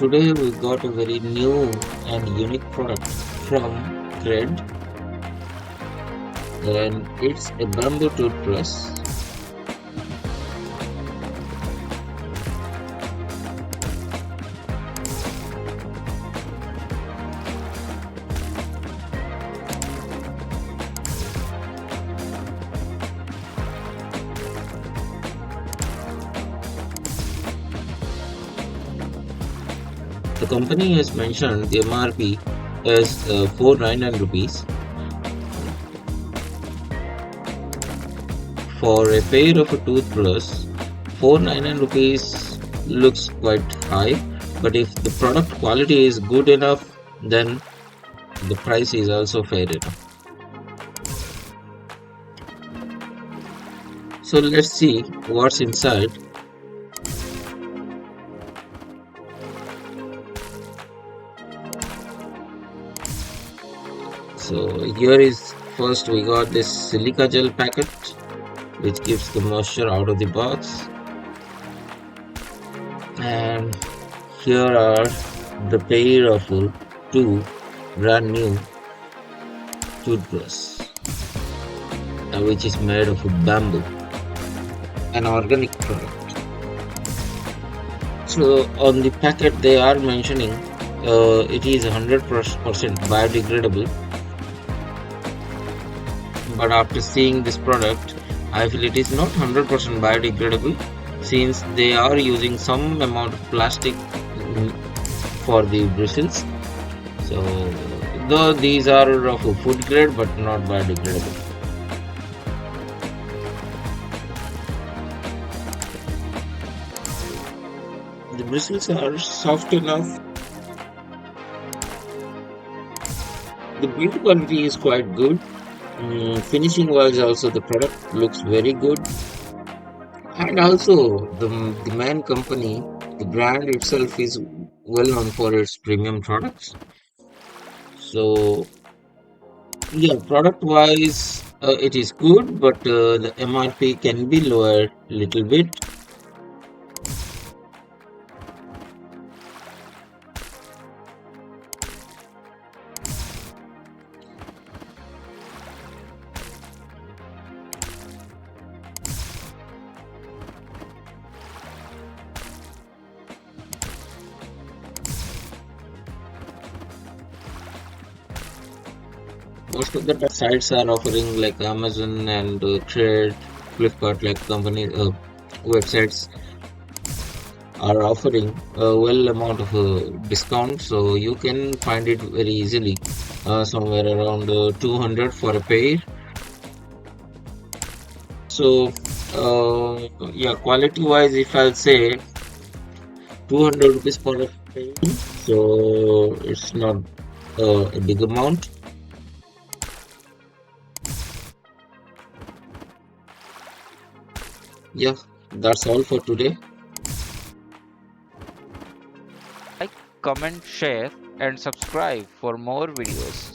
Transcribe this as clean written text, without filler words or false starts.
today we got a very new and unique product from Cred, and it's a bamboo toothbrush. The company has mentioned the MRP as 499 rupees. For a pair of a toothbrush, 499 rupees looks quite high, but if the product quality is good enough, then the price is also fair enough. So let's see what's inside. So here is first we got this silica gel packet which keeps the moisture out of the box, and here are the pair of two brand new toothbrush which is made of bamboo, an organic product. So on the packet they are mentioning it is 100% biodegradable, but after seeing this product I feel it is not 100% biodegradable, since they are using some amount of plastic for the bristles. So though these are of a food grade but not biodegradable. The bristles are soft enough. The build quality is quite good. Finishing wise also the product looks very good, and also the main company, the brand itself is well known for its premium products. So yeah, product wise it is good, but the MRP can be lowered little bit. Most of the sites are offering, like Amazon and Cred, Flipkart, like company websites are offering a well amount of discount, so you can find it very easily, somewhere around 200 for a pair. So yeah, quality wise, if I'll say 200 rupees for a pair, so it's not a big amount. Yeah, that's all for today. Like, comment, share, and subscribe for more videos.